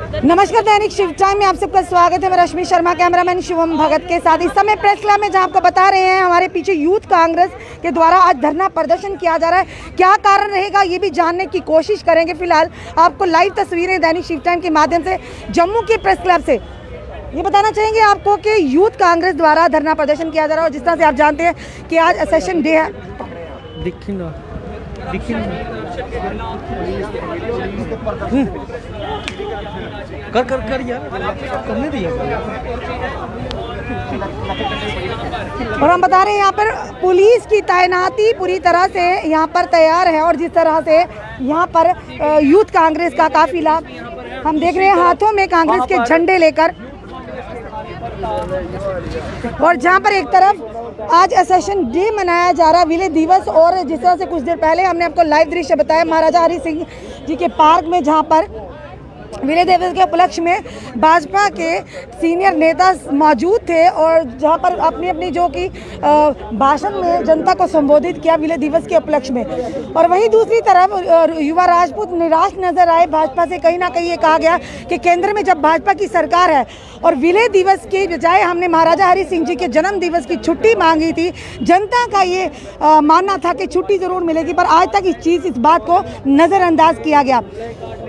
नमस्कार, दैनिक शिव टाइम में आप सबका स्वागत है। मैं रश्मि शर्मा, कैमरामैन शिवम भगत के साथ। इस समय प्रेस क्लब में जहां आपको बता रहे हैं हमारे पीछे यूथ कांग्रेस के द्वारा आज धरना प्रदर्शन किया जा रहा है। क्या कारण रहेगा ये भी जानने की कोशिश करेंगे। फिलहाल आपको लाइव तस्वीरें दैनिक शिव टाइम के माध्यम से जम्मू के प्रेस क्लब से ये बताना चाहेंगे आपको कि यूथ कांग्रेस द्वारा धरना प्रदर्शन किया जा रहा है। और जिस तरह से आप जानते हैं कि आज सेशन डे है। कर यार करने दिया। और हम बता रहे हैं यहाँ पर पुलिस की तैनाती पूरी तरह से यहाँ पर तैयार है। और जिस तरह से यहाँ पर यूथ कांग्रेस का काफिला हम देख रहे हैं हाथों में कांग्रेस के झंडे लेकर। और जहाँ पर एक तरफ आज सेशन डे मनाया जा रहा है, विलय दिवस। और जिस तरह से कुछ देर पहले हमने आपको लाइव दृश्य बताया महाराजा हरि सिंह जी के पार्क में, जहाँ पर विलय दिवस के उपलक्ष्य में भाजपा के सीनियर नेता मौजूद थे और जहां पर अपनी अपनी जो कि भाषण में जनता को संबोधित किया विलय दिवस के उपलक्ष्य में। और वहीं दूसरी तरफ युवा राजपूत निराश नजर आए। भाजपा से कहीं ना कहीं ये कहा गया कि केंद्र में जब भाजपा की सरकार है और विलय दिवस के बजाय हमने महाराजा हरि सिंह जी के जन्म दिवस की छुट्टी मांगी थी। जनता का ये मानना था कि छुट्टी जरूर मिलेगी, पर आज तक इस बात को नज़रअंदाज किया गया।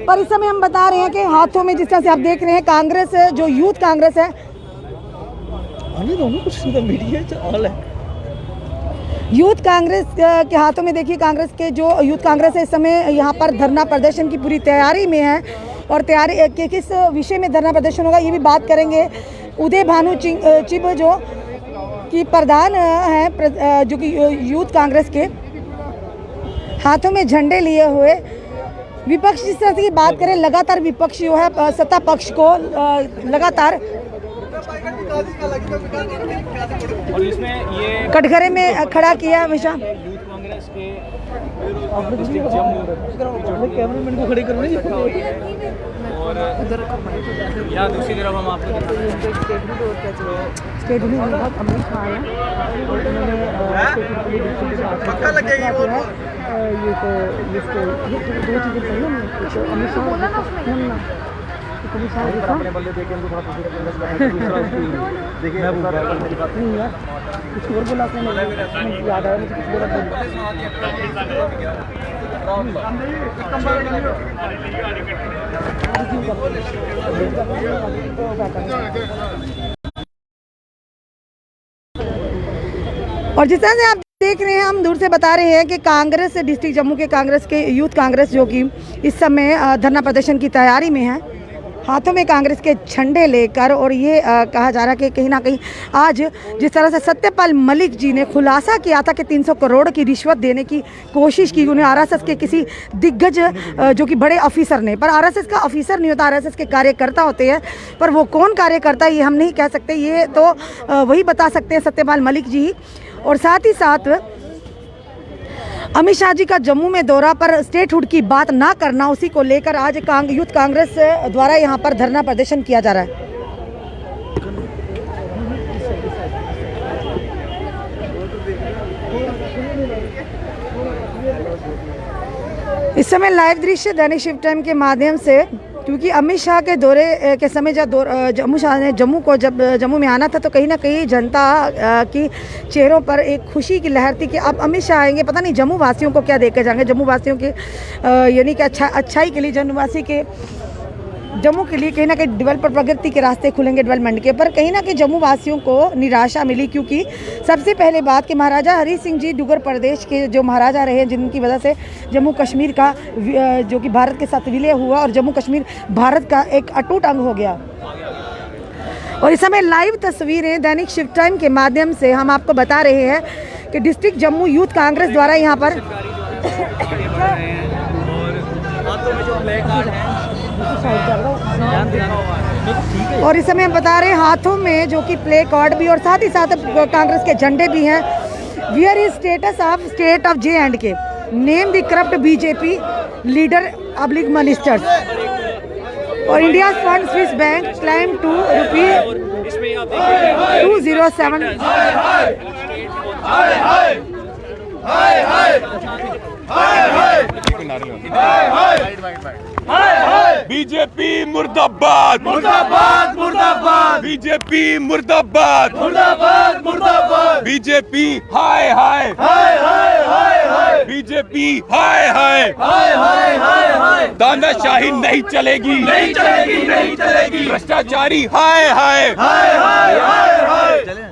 पर इस समय हम बता रहे हैं कि हाथों में जिस तरह से आप देख रहे हैं कांग्रेस जो यूथ कांग्रेस है, यूथ कांग्रेस के हाथों में देखिए कांग्रेस के जो यूथ कांग्रेस है इस समय यहाँ पर धरना प्रदर्शन की पूरी तैयारी में है। और तैयारी के किस विषय में धरना प्रदर्शन होगा ये भी बात करेंगे। उदय भानु चिब जो कि प्रधान हैं जो कि यूथ कांग्रेस के, हाथों में झंडे लिए हुए। विपक्ष जिस तरह से बात करें, लगातार विपक्ष जो है सत्ता पक्ष को लगातार और इसमें ये कटघरे में खड़ा किया हमेशा। यूथ कांग्रेस के डिस्ट्रिक्ट जम्मू कैमरामैन को खड़े करवाइए। और यहाँ दूसरी तरफ हम आपको स्टेट में बहुत अमित शाह हैं और उन्होंने पक्का लगेगी वो ये तो इसको दो चीज़ें पहले तो अमित शाह अपने बल्ले देके उनको थोड़ा देखिए नहीं यार कुछ और बोला आपने, याद आया मुझे कुछ बोला। और जिस तरह से आप देख रहे हैं, हम दूर से बता रहे हैं कि कांग्रेस डिस्ट्रिक्ट जम्मू के कांग्रेस के यूथ कांग्रेस जो कि इस समय धरना प्रदर्शन की तैयारी में है, हाथों में कांग्रेस के झंडे लेकर। और ये कहा जा रहा है कि कहीं ना कहीं आज जिस तरह से सत्यपाल मलिक जी ने खुलासा किया था कि 300 करोड़ की रिश्वत देने की कोशिश की उन्हें आरएसएस के किसी दिग्गज जो कि बड़े ऑफिसर ने, पर आरएसएस का ऑफिसर नहीं होता, आरएसएस के कार्यकर्ता होते हैं। पर वो कौन कार्यकर्ता ये हम नहीं कह सकते, ये तो वही बता सकते हैं सत्यपाल मलिक जी। और साथ ही साथ अमित शाह जी का जम्मू में दौरा पर स्टेटहुड की बात ना करना, उसी को लेकर आज यूथ कांग्रेस द्वारा यहाँ पर धरना प्रदर्शन किया जा रहा है। इस समय लाइव दृश्य दैनिक शिव टाइम के माध्यम से, क्योंकि अमित शाह के दौरे के समय जब जम्मू में आना था तो कहीं ना कहीं जनता की चेहरों पर एक खुशी की लहर थी कि अब अमित शाह आएंगे। पता नहीं जम्मू वासियों को क्या देकर जाएंगे, जम्मू वासियों के यानी कि अच्छाई के लिए जम्मूवासी के जम्मू के लिए कहीं ना कहीं डेवलपर प्रगति के रास्ते खुलेंगे डेवलपमेंट के। पर कहीं ना कहीं जम्मू वासियों को निराशा मिली, क्योंकि सबसे पहले बात कि महाराजा हरि सिंह जी डुगर प्रदेश के जो महाराजा रहे, जिनकी वजह से जम्मू कश्मीर का जो कि भारत के साथ विलय हुआ और जम्मू कश्मीर भारत का एक अटूट अंग हो गया। और इस समय लाइव तस्वीरें दैनिक शिव टाइम के माध्यम से हम आपको बता रहे हैं कि डिस्ट्रिक्ट जम्मू यूथ कांग्रेस द्वारा यहाँ पर और इस समय हम बता रहे हैं हाथों में जो कि प्ले कार्ड भी और साथ ही साथ कांग्रेस के झंडे भी हैं। Where is status of state of J&K, name the corrupt BJP leader public ministers. और India fund Swiss bank climb to ₹207। BJP मुर्दाबाद मुर्दाबाद मुर्दाबाद, बीजेपी मुर्दाबाद मुर्दाबाद मुर्दाबाद, बीजेपी हाय हाय हाय हाय हाय हाय, बीजेपी हाय हाय हाय हाय हाय हाय, तानाशाही नहीं चलेगी नहीं चलेगी नहीं चलेगी, भ्रष्टाचारी हाय हाय हाय हाय हाय हाय।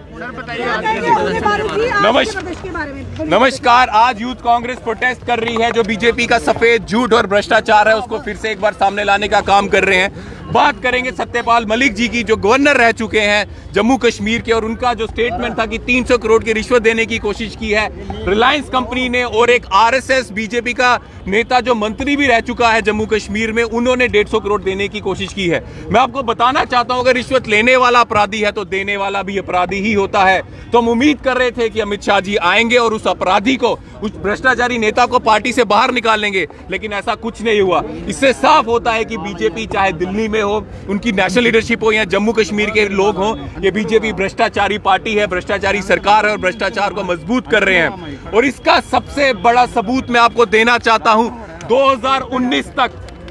नमस्कार। आज यूथ कांग्रेस प्रोटेस्ट कर रही है। जो बीजेपी का सफेद झूठ और भ्रष्टाचार है उसको फिर से एक बार सामने लाने का काम कर रहे हैं। बात करेंगे सत्यपाल मलिक जी की, जो गवर्नर रह चुके हैं जम्मू कश्मीर के, और उनका जो स्टेटमेंट था कि 300 करोड़ की रिश्वत देने की कोशिश की है रिलायंस कंपनी ने, और एक आरएसएस बीजेपी का नेता जो मंत्री भी रह चुका है जम्मू कश्मीर में, उन्होंने 150 करोड़ देने की कोशिश की है। मैं आपको बताना चाहता हूं, अगर रिश्वत लेने वाला अपराधी है तो देने वाला भी अपराधी ही होता है। तो हम उम्मीद कर रहे थे कि अमित शाह जी आएंगे और उस अपराधी को, उस भ्रष्टाचारी नेता को पार्टी से बाहर निकाल लेंगे, लेकिन ऐसा कुछ नहीं हुआ। इससे साफ होता है कि बीजेपी चाहे दिल्ली में हो, उनकी नेशनल लीडरशिप हो, या जम्मू कश्मीर के लोग हो, ये बीजेपी भ्रष्टाचारी पार्टी है, भ्रष्टाचारी सरकार है और भ्रष्टाचार को मजबूत कर रहे हैं। और इसका सबसे बड़ा सबूत मैं आपको देना चाहता हूं। 2019 तक,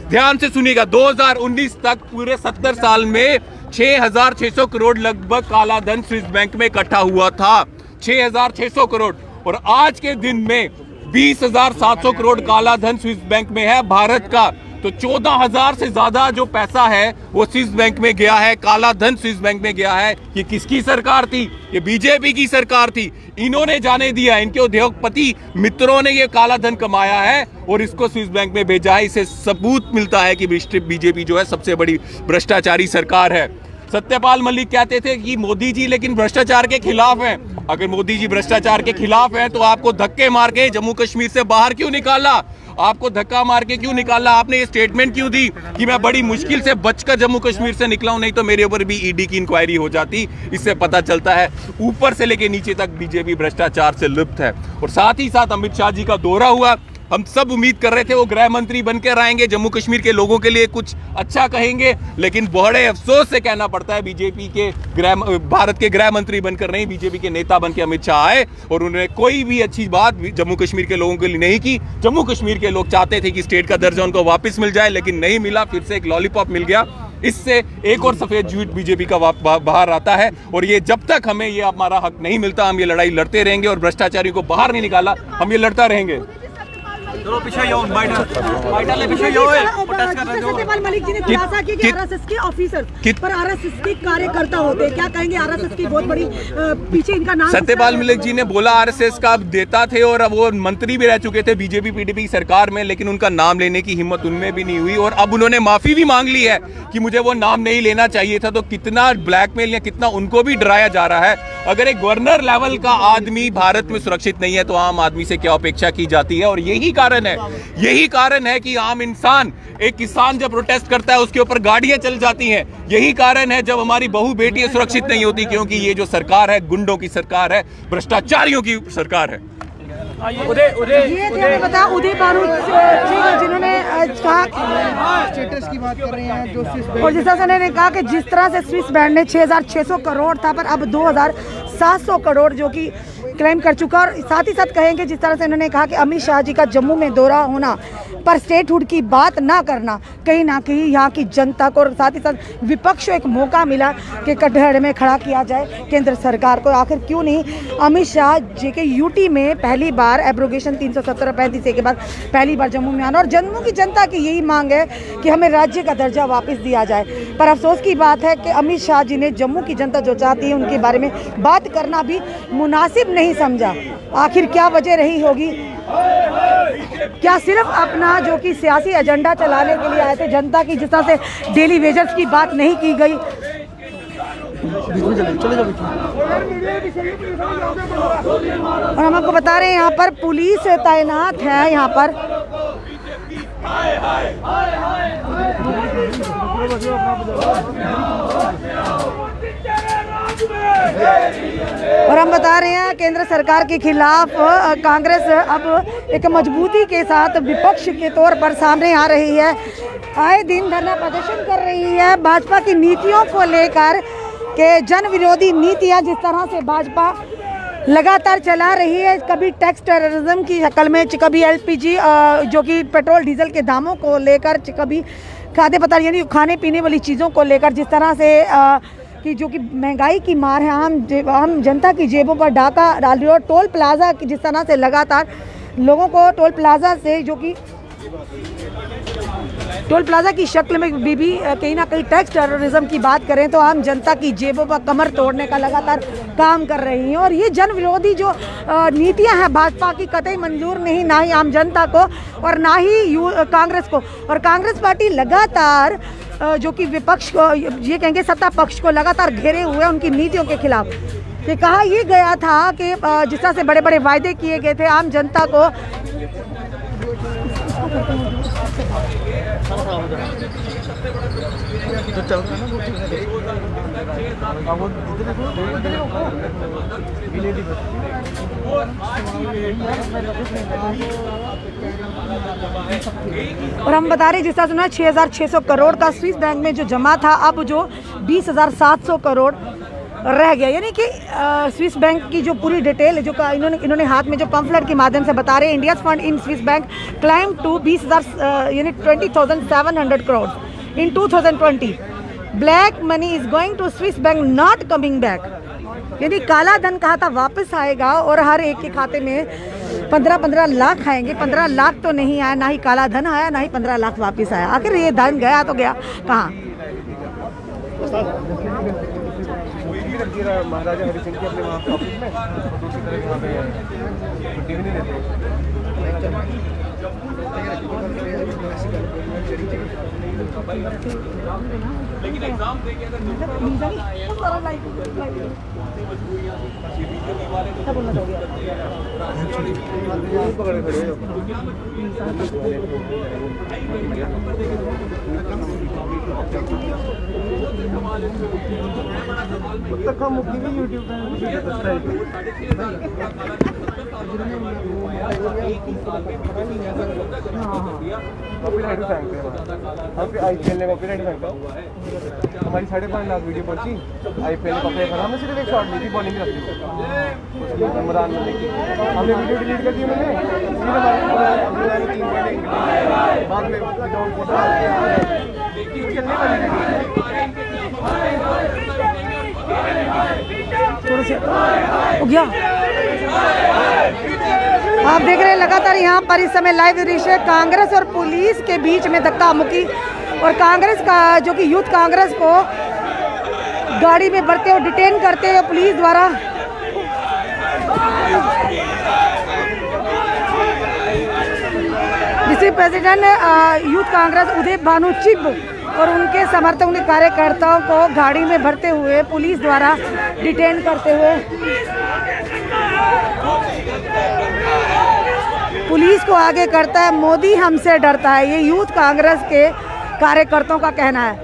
ध्यान से सुनिएगा, 2019 तक पूरे 70 साल में 6,600 करोड़ लगभग काला धन स्विस बैंक में इकट्ठा हुआ था। 6,600 करोड़। और आज के दिन में 20,700 करोड़ काला धन स्विस बैंक में है भारत का। तो 14,000 से ज्यादा जो पैसा है वो स्विस बैंक में गया है, काला धन स्विस बैंक में गया है। ये किसकी सरकार थी? ये बीजेपी की सरकार थी। इन्होंने जाने दिया, इनके उद्योगपति मित्रों ने ये काला धन कमाया है और इसको स्विस बैंक में भेजा है। इससे सबूत मिलता है कि बीजेपी जो है सबसे बड़ी भ्रष्टाचारी सरकार है। सत्यपाल मलिक कहते थे कि मोदी जी लेकिन भ्रष्टाचार के खिलाफ हैं। अगर मोदी जी भ्रष्टाचार के खिलाफ हैं तो आपको धक्के मार के जम्मू कश्मीर से बाहर क्यों निकाला? आपको धक्का मार के क्यों निकाला? आपने ये स्टेटमेंट क्यों दी कि मैं बड़ी मुश्किल से बचकर जम्मू कश्मीर से निकला हूं, नहीं तो मेरे ऊपर भी ईडी की इंक्वायरी हो जाती। इससे पता चलता है ऊपर से लेके नीचे तक बीजेपी भ्रष्टाचार से लिप्त है। और साथ ही साथ अमित शाह जी का दौरा हुआ। हम सब उम्मीद कर रहे थे वो गृह मंत्री बनकर आएंगे, जम्मू कश्मीर के लोगों के लिए कुछ अच्छा कहेंगे, लेकिन बड़े अफसोस से कहना पड़ता है बीजेपी के भारत के गृह मंत्री बनकर नहीं, बीजेपी के नेता बनकर अमित शाह आए और उन्होंने कोई भी अच्छी बात जम्मू कश्मीर के लोगों के लिए नहीं की। जम्मू कश्मीर के लोग चाहते थे कि स्टेट का दर्जा उनको वापस मिल जाए, लेकिन नहीं मिला। फिर से एक लॉलीपॉप मिल गया। इससे एक और सफेद झूठ बीजेपी का बाहर आता है। और ये जब तक हमें ये हमारा हक नहीं मिलता, हम ये लड़ाई लड़ते रहेंगे और भ्रष्टाचारियों को बाहर नहीं निकाला, हम ये लड़ता रहेंगे। सत्यपाल मलिक जी ने खुलासा किया कि आरएसएस के ऑफिसर पर आरएसएस के कार्यकर्ता होते हैं। क्या कहेंगे? आरएसएस की बहुत बड़ी पीछे इनका नाम। सत्यपाल मलिक जी ने बोला आरएसएस का देता थे और अब वो मंत्री भी रह चुके थे बीजेपी पीडीपी सरकार में, लेकिन उनका नाम लेने की हिम्मत उनमें भी नहीं हुई। और अब उन्होंने माफी भी मांग ली है कि मुझे वो नाम नहीं लेना चाहिए था। तो कितना ब्लैकमेल या कितना उनको भी डराया जा रहा है। अगर एक गवर्नर लेवल का आदमी भारत में सुरक्षित नहीं है तो आम आदमी से क्या अपेक्षा की जाती है? और यही कारण है कि आम इंसान, एक किसान जब प्रोटेस्ट करता है उसके ऊपर गाड़ियां चल जाती हैं। यही कारण है जब हमारी बहू बेटियां सुरक्षित नहीं होती, क्योंकि ये जो सरकार है गुंडों की सरकार है, भ्रष्टाचारियों की सरकार है। ये बता उदय बारूद जिन्होंने कहा स्टेटस की बात कर रहे हैं, जो और जिस तरह से उन्होंने कहा कि जिस तरह से स्विस बैंक ने 6,600 करोड़ था पर अब 2,700 करोड़ जो कि क्लेम कर चुका। और साथ ही साथ कहेंगे जिस तरह से उन्होंने कहा कि अमित शाह जी का जम्मू में दौरा होना पर स्टेटहुड की बात ना करना, कहीं ना कहीं यहाँ की जनता को और साथ ही साथ विपक्ष को एक मौका मिला कि कटघरे में खड़ा किया जाए केंद्र सरकार को। आखिर क्यों नहीं अमित शाह जी के यूटी में पहली बार एब्रोगेशन 317-35 के बाद पहली बार जम्मू में आना, और जम्मू की जनता की यही मांग है कि हमें राज्य का दर्जा वापस दिया जाए। पर अफसोस की बात है कि अमित शाह जी ने जम्मू की जनता जो चाहती है उनके बारे में बात करना भी मुनासिब नहीं समझा। आखिर क्या वजह रही होगी? क्या सिर्फ अपना जो कि सियासी एजेंडा चलाने के लिए आए थे? जनता की जिस तरह से डेली वेजेस की बात नहीं की गई। और हम आपको बता रहे हैं यहाँ पर पुलिस तैनात है यहाँ पर। और हम बता रहे हैं केंद्र सरकार के खिलाफ कांग्रेस अब एक मजबूती के साथ विपक्ष के तौर पर सामने आ रही है। आए दिन धरना प्रदर्शन कर रही है भाजपा की नीतियों को लेकर के जन विरोधी नीतियां जिस तरह से भाजपा लगातार चला रही है, कभी टैक्स टेररिज्म की शक्ल में, कभी एलपीजी जो कि पेट्रोल डीजल के दामों को लेकर, कभी खाद्य पदार्थ यानी खाने पीने वाली चीज़ों को लेकर, जिस तरह से कि जो कि महंगाई की मार है, आम जनता की जेबों पर डाका डाल रही है। और टोल प्लाज़ा की जिस तरह से लगातार लोगों को टोल प्लाज़ा से जो कि टोल प्लाज़ा की शक्ल में भी कहीं ना कहीं टैक्स टेररिज्म की बात करें तो आम जनता की जेबों पर कमर तोड़ने का लगातार काम कर रही हैं। और ये जन विरोधी जो नीतियां हैं भाजपा की कतई मंजूर नहीं, ना ही आम जनता को और ना ही कांग्रेस को। और कांग्रेस पार्टी लगातार जो कि विपक्ष को, ये कहेंगे सत्ता पक्ष को लगातार घेरे हुए उनकी नीतियों के खिलाफ। कि कहा ये गया था कि जिस तरह से बड़े बड़े वायदे किए गए थे आम जनता को, और हम बता रहे जिस तरह से 6,600 करोड़ का स्विस बैंक में जो जमा था, अब जो 20,700 करोड़ रह गया। यानी कि स्विस बैंक की जो पूरी डिटेल है, जो इन्होंने हाथ में जो पम्फलेट के माध्यम से बता रहे हैं, India's fund in Swiss bank climb to 20,000 यानी 20,700 crore in 2020। Black money is going to Swiss bank not coming back. यानी काला धन कहा था वापस आएगा और हर एक के खाते में 15-15 लाख आएंगे। 15 लाख तो नहीं आया, ना ही काला धन आया, ना ही 15 लाख वापस आया। आखिर ये धन गया तो गया कहाँ? महाराजा हरि सिंह के अपने वहाँ पे ऑफिस में, दूसरी तरफ यहाँ पे छुट्टी भी नहीं देते। लेकिन एग्जाम देके अगर मुक्ति भी यूट्यूब हमारी 5.5 लाख वीडियो पहुंची। IPL ने कॉपी करा, हमने सिर्फ एक शॉट ली थी बॉलिंग रखी थी इमरान मलिक की, हमने वीडियो डिलीट कर दी उन्होंने। बाद में चलने हो गया। आप देख रहे हैं लगातार यहाँ पर इस समय लाइव दृश्य कांग्रेस और पुलिस के बीच में धक्का मुक्की, और कांग्रेस का जो कि यूथ कांग्रेस को गाड़ी में भरते और डिटेन करते हुए पुलिस द्वारा डिस्ट्रिक्ट प्रेसिडेंट यूथ कांग्रेस उदय भानु चिब और उनके समर्थकों के कार्यकर्ताओं को गाड़ी में भरते हुए पुलिस द्वारा डिटेन करते हुए पुलिस को आगे करता है मोदी हमसे डरता है। ये यूथ कांग्रेस के कार्यकर्ताओं का कहना है।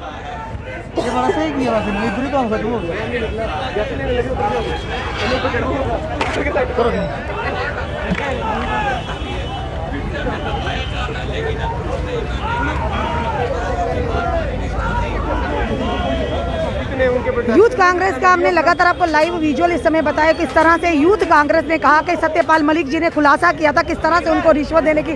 यूथ कांग्रेस का हमने लगातार आपको लाइव विजुअल इस समय बताया किस तरह से यूथ कांग्रेस ने कहा कि सत्यपाल मलिक जी ने खुलासा किया था किस तरह से उनको रिश्वत देने की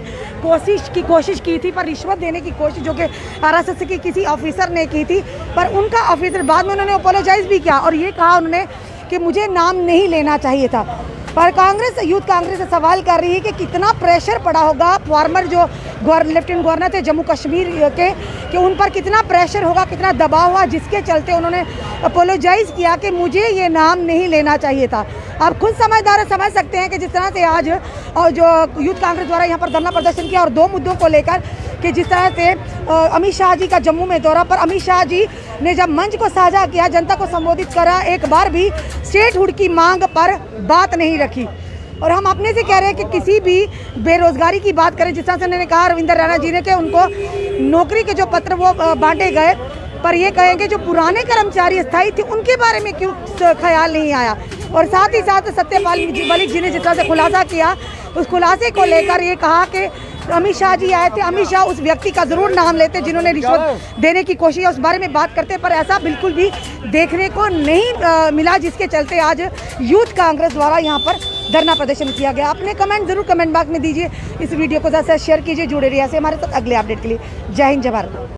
कोशिश की थी, पर रिश्वत देने की कोशिश जो कि RSS के किसी ऑफिसर ने की थी, पर उनका ऑफिसर बाद में उन्होंने अपोलोजाइज भी किया और ये कहा उन्होंने कि मुझे नाम नहीं लेना चाहिए था। पर कांग्रेस यूथ कांग्रेस से सवाल कर रही है कि कितना प्रेशर पड़ा होगा फॉर्मर जो लेफ्टिनेंट गवर्नर थे जम्मू कश्मीर के, कि उन पर कितना प्रेशर होगा, कितना दबाव हुआ जिसके चलते उन्होंने अपोलोजाइज़ किया कि मुझे ये नाम नहीं लेना चाहिए था। आप खुद समझदार समझ सकते हैं कि जिस तरह से आज और जो यूथ कांग्रेस द्वारा यहाँ पर धरना प्रदर्शन किया और 2 मुद्दों को लेकर कि जिस तरह से अमित शाह जी का जम्मू में दौरा पर अमित शाह जी ने जब मंच को साझा किया, जनता को संबोधित करा, एक बार भी स्टेटहुड की मांग पर बात नहीं रखी। और हम अपने से कह रहे हैं कि किसी भी बेरोजगारी की बात करें, जिस तरह से उन्होंने कहा रविंद्र रैना जी ने कि उनको नौकरी के जो पत्र वो बांटे गए, पर ये कहेंगे जो पुराने कर्मचारी स्थायी थे उनके बारे में क्यों ख्याल नहीं आया। और साथ ही साथ सत्यपाल मलिक जी ने जिस तरह से खुलासा किया, उस खुलासे को लेकर ये कहा कि अमित शाह जी आए थे, अमित शाह उस व्यक्ति का ज़रूर नाम लेते जिन्होंने रिश्वत देने की कोशिश, उस बारे में बात करते, पर ऐसा बिल्कुल भी देखने को नहीं मिला, जिसके चलते आज यूथ कांग्रेस द्वारा यहाँ पर धरना प्रदर्शन किया गया। अपने कमेंट जरूर कमेंट बॉक्स में दीजिए, इस वीडियो को ज़्यादा से शेयर कीजिए, जुड़े रहिए ऐसे हमारे साथ अगले अपडेट के लिए। जय हिंद, जय भारत।